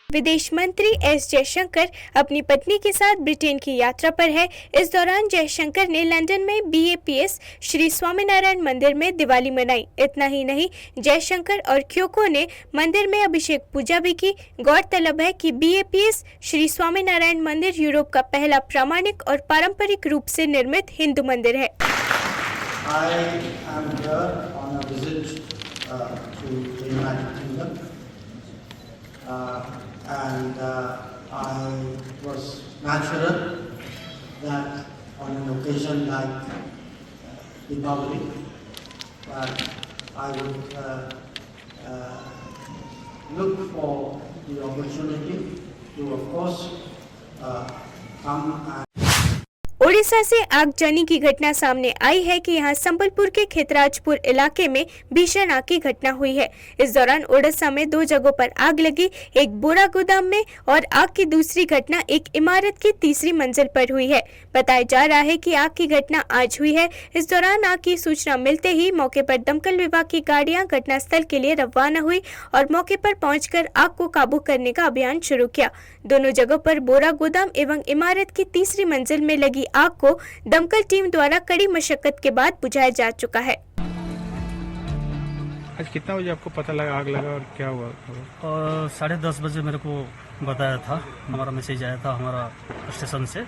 विदेश मंत्री एस जयशंकर अपनी पत्नी के साथ ब्रिटेन की यात्रा पर है। इस दौरान जयशंकर ने लंदन में बीएपीएस श्री स्वामीनारायण मंदिर में दिवाली मनाई। इतना ही नहीं, जयशंकर और क्योको ने मंदिर में अभिषेक पूजा भी की। गौरतलब है कि बीएपीएस श्री स्वामीनारायण मंदिर यूरोप का पहला प्रामाणिक और पारंपरिक रूप से निर्मित हिंदू मंदिर है। And I was natural that on an occasion like Deepavali, that I would look for the opportunity to, of course, come and Odisha से आगजनी की घटना सामने आई है कि यहां संबलपुर के खेतराजपुर इलाके में भीषण आग की घटना हुई है। इस दौरान ओडिशा में 2 जगहों पर आग लगी, एक बोरा गोदाम में और आग की दूसरी घटना एक इमारत की तीसरी मंजिल पर हुई है। बताया जा रहा है कि आग की घटना आज हुई है। इस दौरान आग की सूचना मिलते ही मौके पर दमकल विभाग की गाड़ियां घटनास्थल के लिए रवाना हुई और मौके पर पहुंचकर आग को काबू करने का अभियान शुरू किया। दोनों जगहों पर बोरा गोदाम एवं इमारत की तीसरी मंजिल में लगी आग को दमकल टीम द्वारा कड़ी मशक्कत के बाद बुझाया जा चुका है। आज कितना बजे आपको पता लगा आग लगा और क्या हुआ? 10:30 बजे मेरे को बताया था, हमारा मैसेज आया था हमारा स्टेशन से,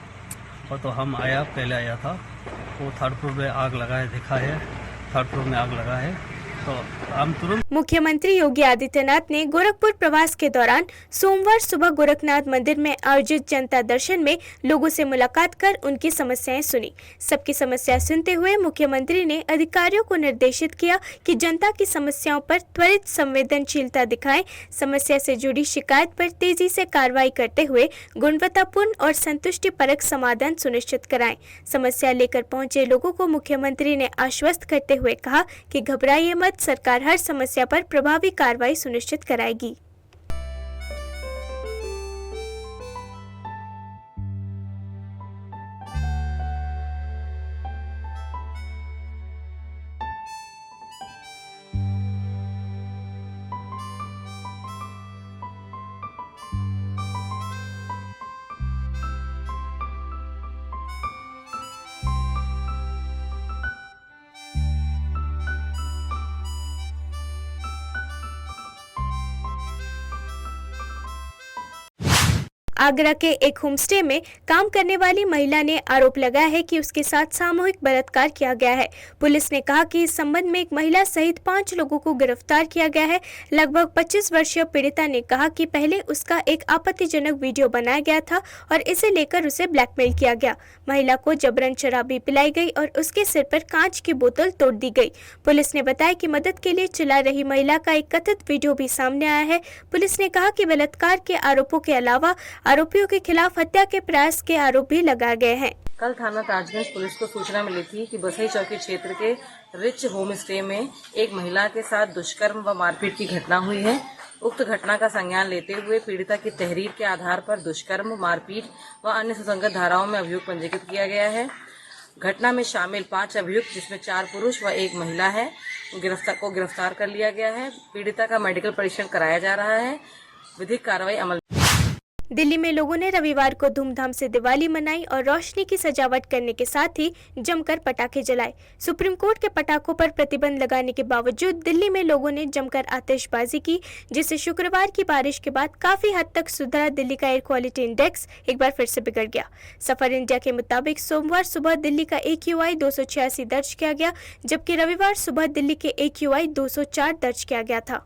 और तो हम पहले आया था। वो 3rd फ्लोर में आग लगा है, देखा है 3rd फ्लोर में आग लगा है, तो हम तुरंत। मुख्यमंत्री योगी आदित्यनाथ ने गोरखपुर प्रवास के दौरान सोमवार सुबह गोरखनाथ मंदिर में आयोजित जनता दर्शन में लोगों से मुलाकात कर उनकी समस्याएं सुनी। सबकी समस्या सुनते हुए मुख्यमंत्री ने अधिकारियों को निर्देशित किया कि जनता की समस्याओं पर त्वरित संवेदनशीलता दिखाएं, समस्या से जुड़ी शिकायत पर तेजी से कार्रवाई करते हुए गुणवत्तापूर्ण और संतुष्टिपरक समाधान सुनिश्चित कराएं। समस्या लेकर पहुंचे लोगों को मुख्यमंत्री ने आश्वस्त करते हुए कहा कि घबराइए मत, सरकार हर समस्या पर प्रभावी कार्रवाई सुनिश्चित कराएगी। आगरा के एक होमस्टे में काम करने वाली महिला ने आरोप लगाया है कि उसके साथ सामूहिक बलात्कार किया गया है। पुलिस ने कहा कि इस संबंध में एक महिला सहित 5 लोगों को गिरफ्तार किया गया है। लगभग 25 वर्षीय पीड़िता ने कहा कि पहले उसका एक आपत्तिजनक वीडियो बनाया गया था और इसे लेकर उसे ब्लैकमेल किया गया। महिला को जबरन शराब भी पिलाई गई और उसके सिर पर कांच की बोतल तोड़ दी गई। पुलिस ने बताया कि मदद के लिए चिल्ला रही महिला का एक कथित वीडियो भी सामने आया है। पुलिस ने कहा कि बलात्कार के आरोपों के अलावा आरोपियों के खिलाफ हत्या के प्रयास के आरोप भी लगाए गए हैं। कल थाना ताजगंज पुलिस को सूचना मिली थी कि बसई चौकी क्षेत्र के रिच होम स्टे में एक महिला के साथ दुष्कर्म व मारपीट की घटना हुई है। उक्त घटना का संज्ञान लेते हुए पीड़िता की तहरीर के आधार पर दुष्कर्म, मारपीट व अन्य सुसंगत धाराओं में अभियोग पंजीकृत किया गया है। घटना में शामिल 5 अभियुक्त, जिसमें 4 पुरुष व 1 महिला है, गिरफ्तार कर लिया गया है। पीड़िता का मेडिकल परीक्षण कराया जा रहा है। विधिक कार्रवाई अमल। दिल्ली में लोगों ने रविवार को धूमधाम से दिवाली मनाई और रोशनी की सजावट करने के साथ ही जमकर पटाखे जलाए। सुप्रीम कोर्ट के पटाखों पर प्रतिबंध लगाने के बावजूद दिल्ली में लोगों ने जमकर आतिशबाजी की, जिससे शुक्रवार की बारिश के बाद काफी हद तक सुधरा दिल्ली का एयर क्वालिटी इंडेक्स एक बार फिर से बिगड़ गया। सफर इंडिया के मुताबिक सोमवार सुबह दिल्ली का AQI 286 दर्ज किया गया, जबकि रविवार सुबह दिल्ली के AQI 204 दर्ज किया गया था।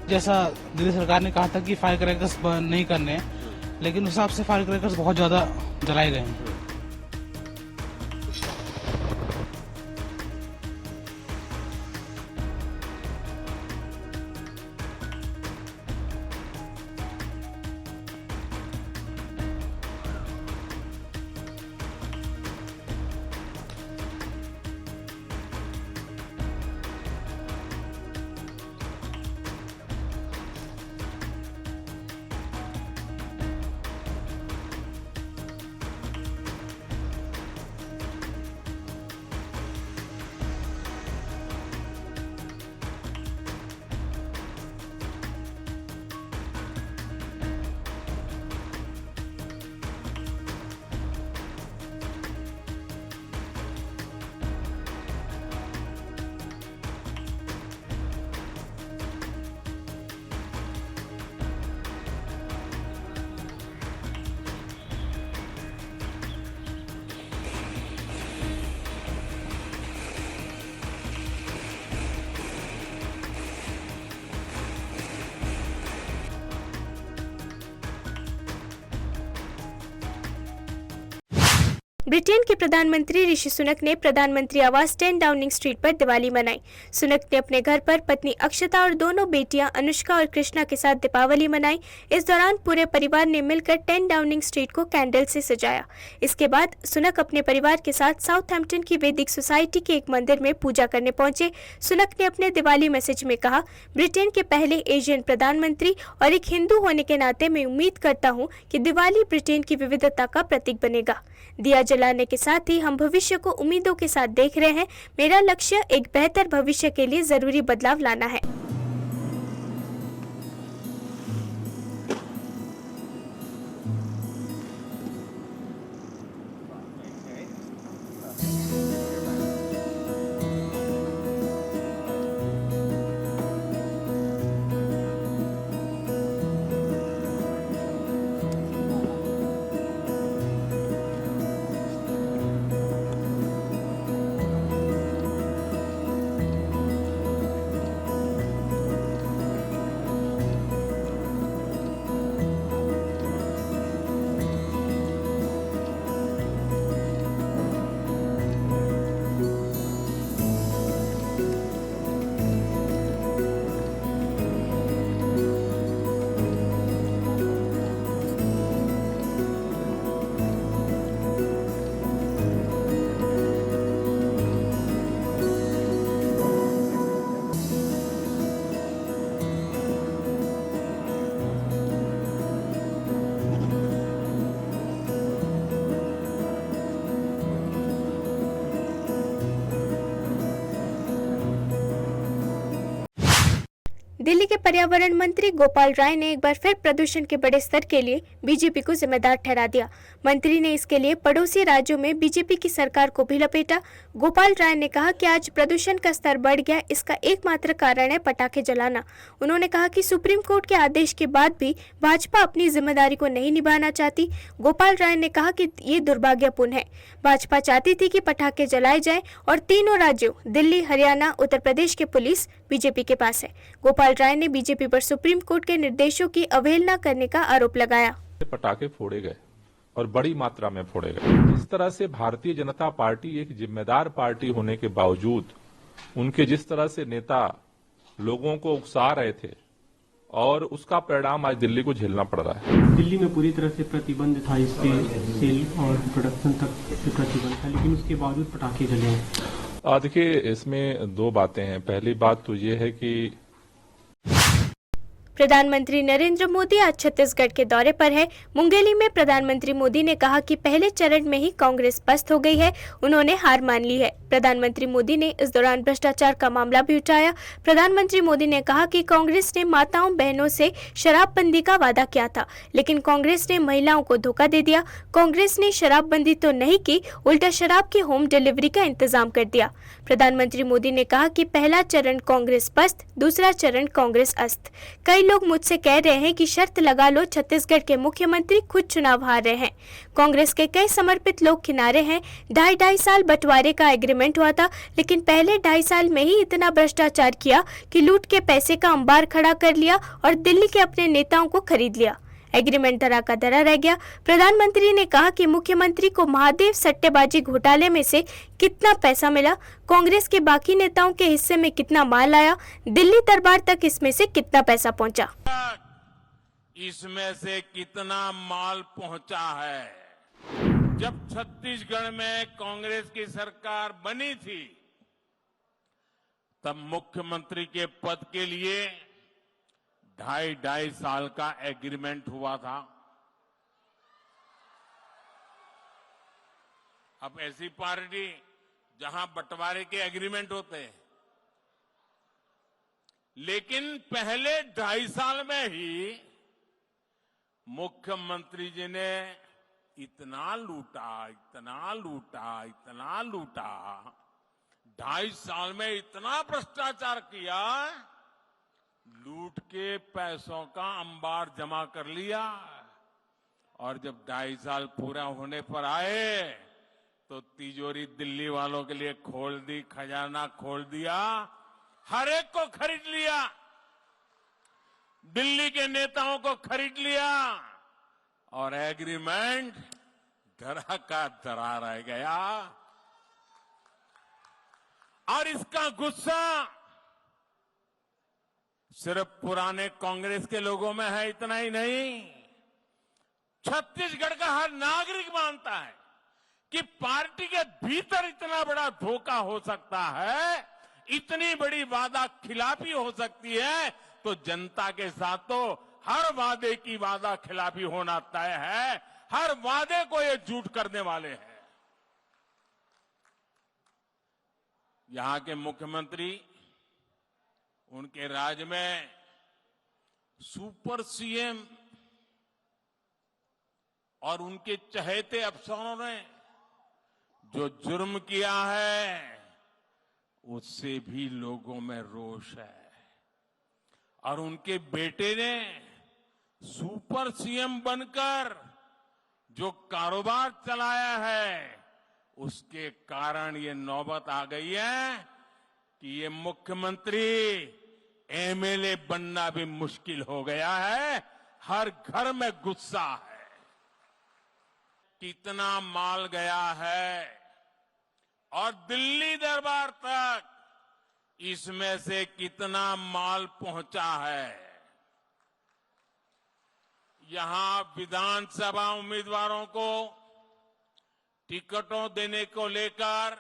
जैसा दिल्ली सरकार ने कहा था कि फायर क्रैकर्स बर्न नहीं करने, लेकिन उस हिसाब से फायर क्रैकर्स बहुत ज़्यादा जलाए गए हैं। ब्रिटेन के प्रधानमंत्री ऋषि सुनक ने प्रधानमंत्री आवास 10 डाउनिंग स्ट्रीट पर दिवाली मनाई। सुनक ने अपने घर पर पत्नी अक्षता और दोनों बेटियां अनुष्का और कृष्णा के साथ दीपावली मनाई। इस दौरान पूरे परिवार ने मिलकर 10 डाउनिंग स्ट्रीट को कैंडल से सजाया। इसके बाद सुनक अपने परिवार के साथ साउथहैम्पटन की वैदिक सोसाइटी के एक मंदिर में पूजा करने पहुंचे। सुनक ने अपने दिवाली मैसेज में कहा, ब्रिटेन के पहले एशियन प्रधानमंत्री और एक हिंदू होने के नाते मैं उम्मीद करता हूं कि दिवाली ब्रिटेन की विविधता का प्रतीक बनेगा। दिया जलाने के साथ ही हम भविष्य को उम्मीदों के साथ देख रहे हैं। मेरा लक्ष्य एक बेहतर भविष्य के लिए जरूरी बदलाव लाना है। दिल्ली के पर्यावरण मंत्री गोपाल राय ने एक बार फिर प्रदूषण के बड़े स्तर के लिए बीजेपी को जिम्मेदार ठहरा दिया। मंत्री ने इसके लिए पड़ोसी राज्यों में बीजेपी की सरकार को भी लपेटा। गोपाल राय ने कहा कि आज प्रदूषण का स्तर बढ़ गया, इसका एकमात्र कारण है पटाखे जलाना। उन्होंने कहा कि सुप्रीम कोर्ट के आदेश के बाद भी भाजपा अपनी जिम्मेदारी को नहीं निभाना चाहती। गोपाल राय ने कहा कि ये दुर्भाग्यपूर्ण है। भाजपा चाहती थी कि पटाखे जलाए जाएं और तीनों राज्यों दिल्ली, हरियाणा, उत्तर प्रदेश के पुलिस बीजेपी के पास है। गोपाल राय ने बीजेपी पर सुप्रीम कोर्ट के निर्देशों की अवहेलना करने का आरोप लगाया। पटाखे फोड़े गए और बड़ी मात्रा में फोड़े गए। जिस तरह से भारतीय जनता पार्टी एक जिम्मेदार पार्टी होने के बावजूद उनके जिस तरह से नेता लोगों को उकसा रहे थे और उसका परिणाम आज दिल्ली को झेलना पड़ रहा है। दिल्ली में पूरी तरह से प्रतिबंध था, इसके सेल और प्रोडक्शन तक प्रतिबंध था, लेकिन उसके बावजूद पटाखे जले हैं। देखिए, इसमें दो बातें हैं। पहली बात तो ये है कि प्रधानमंत्री नरेंद्र मोदी आज छत्तीसगढ़ के दौरे पर है। मुंगेली में प्रधानमंत्री मोदी ने कहा कि पहले चरण में ही कांग्रेस पस्त हो गई है, उन्होंने हार मान ली है। प्रधानमंत्री मोदी ने इस दौरान भ्रष्टाचार का मामला भी उठाया। प्रधानमंत्री मोदी ने कहा कि कांग्रेस ने माताओं बहनों से शराबबंदी का वादा किया था, लेकिन कांग्रेस ने महिलाओं को धोखा दे दिया। कांग्रेस ने शराबबंदी तो नहीं की, उल्टा शराब की होम डिलीवरी का इंतजाम कर दिया। प्रधानमंत्री मोदी ने कहा कि पहला चरण कांग्रेस पस्त, दूसरा चरण कांग्रेस अस्त। कई लोग मुझसे कह रहे हैं कि शर्त लगा लो, छत्तीसगढ़ के मुख्यमंत्री खुद चुनाव हार रहे हैं। कांग्रेस के कई समर्पित लोग किनारे हैं। 2.5 साल बंटवारे का एग्रीमेंट हुआ था, लेकिन पहले 2.5 साल में ही इतना भ्रष्टाचार किया कि लूट के पैसे का अंबार खड़ा कर लिया और दिल्ली के अपने नेताओं को खरीद लिया। एग्रीमेंट धरा का धरा रह गया। प्रधानमंत्री ने कहा कि मुख्यमंत्री को महादेव सट्टेबाजी घोटाले में से कितना पैसा मिला, कांग्रेस के बाकी नेताओं के हिस्से में कितना माल आया, दिल्ली दरबार तक इसमें से कितना पैसा पहुंचा, इसमें से कितना माल पहुंचा है। जब छत्तीसगढ़ में कांग्रेस की सरकार बनी थी, तब मुख्यमंत्री के पद के लिए 2.5 साल का एग्रीमेंट हुआ था। अब ऐसी पार्टी जहां बंटवारे के एग्रीमेंट होते हैं, लेकिन पहले 2.5 साल में ही मुख्यमंत्री जी ने इतना लूटा, इतना लूटा, इतना लूटा, 2.5 साल में इतना भ्रष्टाचार किया, लूट के पैसों का अंबार जमा कर लिया। और जब 2.5 साल पूरा होने पर आए तो तिजोरी दिल्ली वालों के लिए खोल दी, खजाना खोल दिया, हर एक को खरीद लिया, दिल्ली के नेताओं को खरीद लिया और एग्रीमेंट धरा का धरा रह गया। और इसका गुस्सा सिर्फ पुराने कांग्रेस के लोगों में है, इतना ही नहीं, छत्तीसगढ़ का हर नागरिक मानता है कि पार्टी के भीतर इतना बड़ा धोखा हो सकता है, इतनी बड़ी वादा खिलाफी हो सकती है, तो जनता के साथ तो हर वादे की वादा खिलाफी होना तय है। हर वादे को ये झूठ करने वाले हैं। यहां के मुख्यमंत्री, उनके राज में सुपर सीएम और उनके चहेते अफसरों ने जो जुर्म किया है, उससे भी लोगों में रोष है। और उनके बेटे ने सुपर सीएम बनकर जो कारोबार चलाया है, उसके कारण ये नौबत आ गई है कि ये मुख्यमंत्री एमएलए बनना भी मुश्किल हो गया है। हर घर में गुस्सा है। कितना माल गया है और दिल्ली दरबार तक इसमें से कितना माल पहुंचा है। यहां विधानसभा उम्मीदवारों को टिकटों देने को लेकर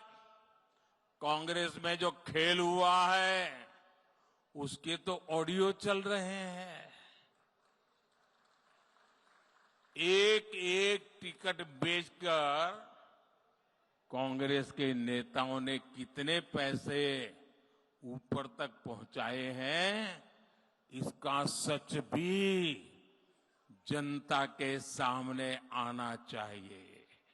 कांग्रेस में जो खेल हुआ है, उसके तो ऑडियो चल रहे हैं। एक एक टिकट बेचकर कांग्रेस के नेताओं ने कितने पैसे ऊपर तक पहुंचाए हैं, इसका सच भी जनता के सामने आना चाहिए।